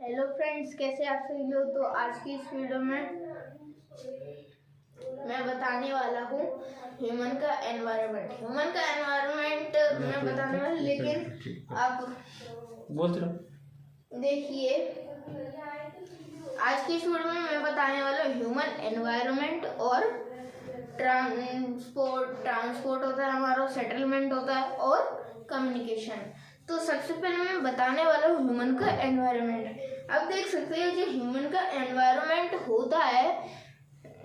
Hello friends, कैसे आप सभी लोग। तो आज की इस वीडियो में मैं बताने वाला हूँ ह्यूमन का एनवायरनमेंट मैं बताने वाला, लेकिन आप बोलते रहो। देखिए, आज की इस वीडियो में मैं बताने वाला हूँ ह्यूमन एनवायरनमेंट और ट्रांसपोर्ट होता है हमारा, सेटलमेंट होता है और कम्युनिकेशन। तो सबसे पहले मैं बताने वाला हूँ ह्यूमन का एनवायरनमेंट। आप देख सकते हैं जो ह्यूमन का एनवायरनमेंट होता है,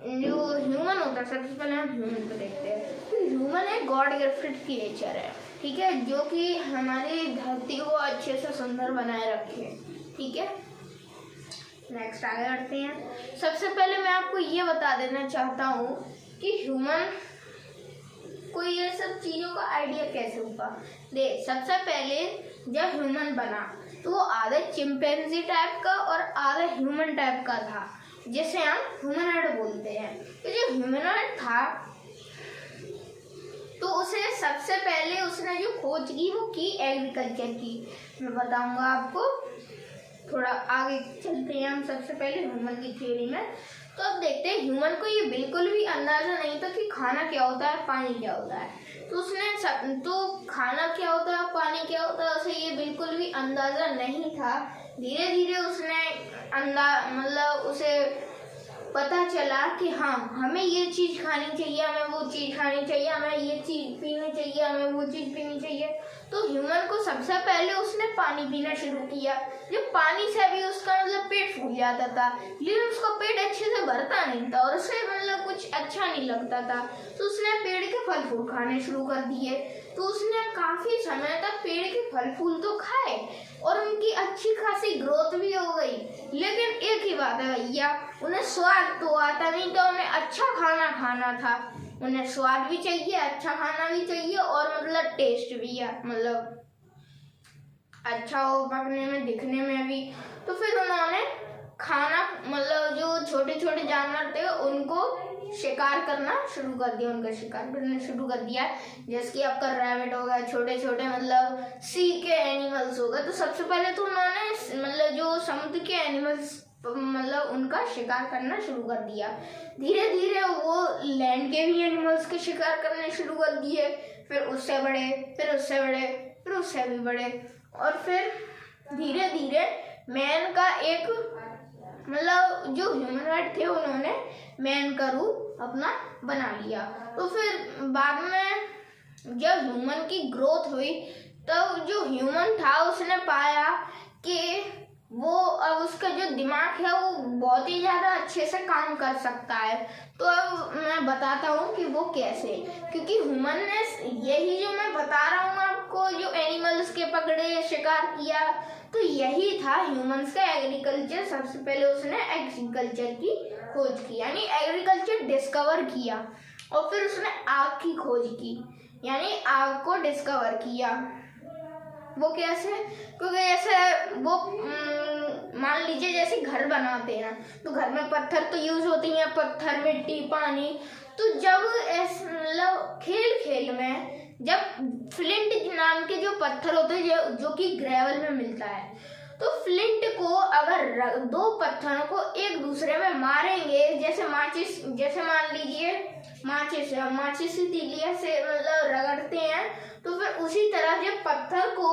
जो ह्यूमन होता है, सबसे पहले हम ह्यूमन को देखते हैं। तो ह्यूमन एक गॉड गिफ्टेड क्रिएचर है, ठीक है, जो कि हमारी धरती को अच्छे से सुंदर बनाए रखे, ठीक है। नेक्स्ट आगे बढ़ते हैं। सबसे पहले मैं आपको ये बता देना चाहता हूँ कि ह्यूमन को ये सब चीज़ों का आइडिया कैसे हुआ। देख, सबसे पहले जब ह्यूमन बना तो वो आधे चिंपैंजी टाइप का और आधे ह्यूमन टाइप का था, जिसे हम ह्यूमनॉइड बोलते हैं। तो जो ह्यूमनॉइड था तो उसे सबसे पहले उसने जो खोज की वो की एग्रीकल्चर की। मैं बताऊंगा आपको, थोड़ा आगे चलते हैं हम सबसे पहले ह्यूमन की थ्योरी में। तो अब देखते हैं, ह्यूमन को ये बिल्कुल भी अंदाजा नहीं था कि खाना क्या होता है, पानी क्या होता है। तो उसने तो खाना क्या होता है, पानी क्या होता है, उसे ये बिल्कुल भी अंदाजा नहीं था। धीरे धीरे उसने उसे पता चला कि हाँ, हमें ये चीज़ खानी चाहिए, हमें वो चीज़ खानी चाहिए, हमें ये चीज़ पीनी चाहिए, हमें वो चीज़ पीनी चाहिए। तो ह्यूमन को सबसे पहले उसने पानी पीना शुरू किया। जो पानी से भी उसका पेट फूल जाता था, लेकिन उसका पेट अच्छे से भरता नहीं था और उसे कुछ अच्छा नहीं लगता था। तो उसने पेड़ के फल फूल खाने शुरू कर दिए। तो उसने काफ़ी समय तक पेड़ के फल फूल तो खाए और उनकी अच्छी खासी ग्रोथ भी हो गई। लेकिन एक ही बात है भैया, उन्हें स्वाद तो आता नहीं था, उन्हें अच्छा खाना खाना था। उन्हें स्वाद भी चाहिए, अच्छा खाना भी चाहिए और टेस्ट भी है, अच्छा हो पकने में, दिखने में भी। तो फिर उन्होंने खाना जो छोटे छोटे जानवर थे उनको शिकार करना शुरू कर दिया, उनका शिकार करना शुरू कर दिया। जैसे कि आपका रैबिट हो गया, छोटे छोटे सी के एनिमल्स हो गए। तो सबसे पहले तो उन्होंने जो समुद्र के एनिमल्स उनका शिकार करना शुरू कर दिया। धीरे धीरे वो लैंड के भी एनिमल्स के शिकार करने शुरू कर दिए। फिर उससे बड़े, फिर उससे बड़े, फिर उससे भी बड़े, और फिर धीरे धीरे मैन का एक जो ह्यूमनॉइड थे उन्होंने मैन का रूप अपना बना लिया। तो फिर बाद में जब ह्यूमन की ग्रोथ हुई तब जो ह्यूमन था उसने पाया कि वो अब उसका जो दिमाग है वो बहुत ही ज़्यादा अच्छे से काम कर सकता है। तो अब मैं बताता हूँ कि वो कैसे, क्योंकि ह्यूमन ने यही जो मैं बता रहा हूँ आपको, जो एनिमल्स के पकड़े शिकार किया, तो यही था ह्यूमंस का एग्रीकल्चर। सबसे पहले उसने एग्रीकल्चर की खोज की, यानी एग्रीकल्चर डिस्कवर किया। और फिर उसने आग की खोज की, यानी आग को डिस्कवर किया। वो कैसे? क्योंकि जैसे वो मान लीजिए जैसे घर बनाते हैं तो घर में पत्थर तो यूज होती हैं, पत्थर, मिट्टी, पानी। तो जब खेल खेल में जब फ्लिंट नाम के जो पत्थर होते हैं जो कि ग्रेवल में मिलता है, तो फ्लिंट को अगर दो पत्थरों को एक दूसरे में मारेंगे, जैसे माचिस, जैसे मान लीजिए माचिस से तीलिया से रगड़ते हैं, तो फिर उसी तरह जब पत्थर को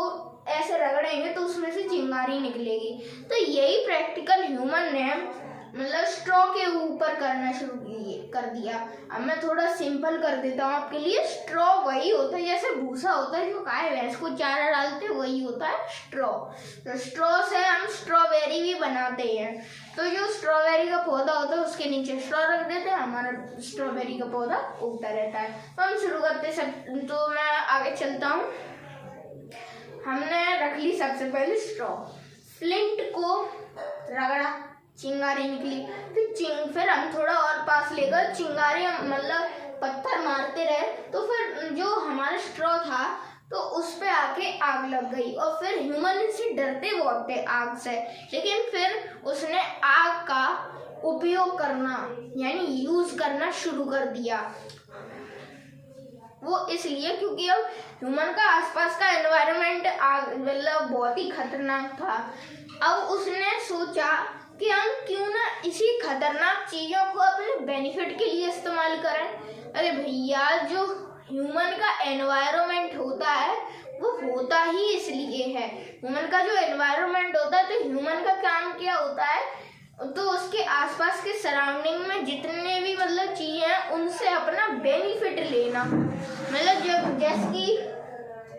ऐसे रगड़ेंगे तो उसमें से चिंगारी निकलेगी। तो यही प्रैक्टिकल ह्यूमन ने स्ट्रॉ के ऊपर करना शुरू कर दिया। अब मैं थोड़ा सिंपल कर देता हूँ आपके लिए। स्ट्रॉ वही होता है जैसे भूसा होता है जो गाय भैंस को चारा डालते हैं, वही होता है स्ट्रॉ। तो स्ट्रॉ से हम स्ट्रॉबेरी भी बनाते हैं। तो जो स्ट्रॉबेरी का पौधा होता है उसके नीचे स्ट्रॉ रख देते हैं, हमारा स्ट्रॉबेरी का पौधा उगता रहता है। तो हम शुरू करते सब। तो मैं आगे चलता हूँ। हमने रख ली सबसे पहले स्ट्रॉ, फ्लिंट को रगड़ा, चिंगारी निकली। फिर हम थोड़ा और पास ले गए, चिंगारी पत्थर मारते रहे, तो फिर जो हमारा स्ट्रॉ था तो उस पे आके आग लग गई। और फिर ह्यूमन से डरते बहुत थे आग से, लेकिन फिर उसने आग का उपयोग करना यानी यूज करना शुरू कर दिया। वो इसलिए क्योंकि अब ह्यूमन का आसपास का एनवायरनमेंट बहुत ही खतरनाक था। अब उसने सोचा कि हम क्यों ना इसी खतरनाक चीजों को अपने बेनिफिट के लिए इस्तेमाल करें। अरे भैया, जो ह्यूमन का एनवायरनमेंट होता है वो होता ही इसलिए है। ह्यूमन का जो एनवायरनमेंट होता है, तो ह्यूमन का काम क्या होता है, तो उसके आसपास के सराउंडिंग में जितने भी मतलब चीजें हैं उनसे अपना बेनिफिट लेना। मतलब जब जैसे कि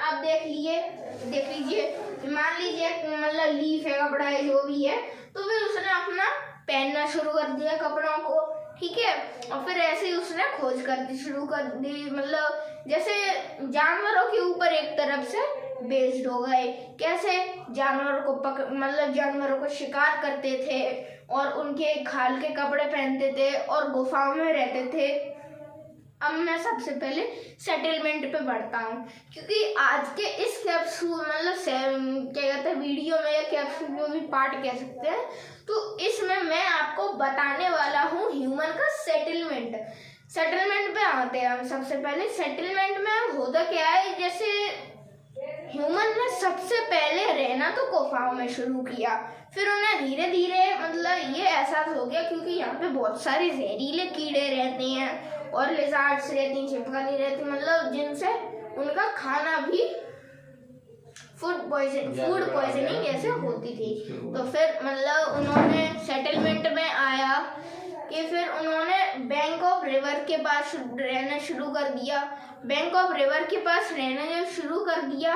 आप देख लीजिए, मान लीजिए मतलब लीफ है, कपड़ा है, जो भी है, तो फिर उसने अपना पहनना शुरू कर दिया कपड़ों को, ठीक है। और फिर ऐसे ही उसने खोज करनी शुरू कर दी। मतलब जैसे जानवरों के ऊपर एक तरफ से बेस्ड हो गए, कैसे जानवरों को शिकार करते थे और उनके खाल के कपड़े पहनते थे और गुफाओं में रहते थे। अब मैं सबसे पहले सेटलमेंट पे बढ़ता हूँ, क्योंकि आज के इस कैप्सूल क्या कहते हैं वीडियो में, या कैप्सूल में भी पार्ट कह सकते हैं, तो इसमें मैं आपको बताने वाला हूँ ह्यूमन का सेटलमेंट पे आते हैं हम। सबसे पहले सेटलमेंट में होता क्या है, जैसे ह्यूमन ने सबसे पहले रहना तो गुफाओं में शुरू किया, फिर उन्हें धीरे धीरे मतलब ये एहसास हो गया, क्योंकि यहाँ पे बहुत सारे जहरीले कीड़े रहते हैं और लिजार्ड्स रहती, छिपकली रहती, मतलब जिनसे उनका खाना भी फूड पॉइजनिंग ऐसे होती थी। तो फिर मतलब उन्होंने सेटलमेंट में आया कि फिर उन्होंने बैंक ऑफ रिवर के पास रहना शुरू कर दिया। बैंक ऑफ रिवर के पास रहना जब शुरू कर दिया,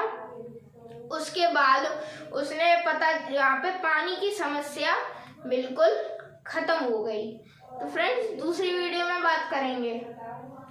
उसके बाद उसने यहाँ पे पानी की समस्या बिल्कुल खत्म हो गई। तो फ्रेंड्स, दूसरी वीडियो में बात करेंगे।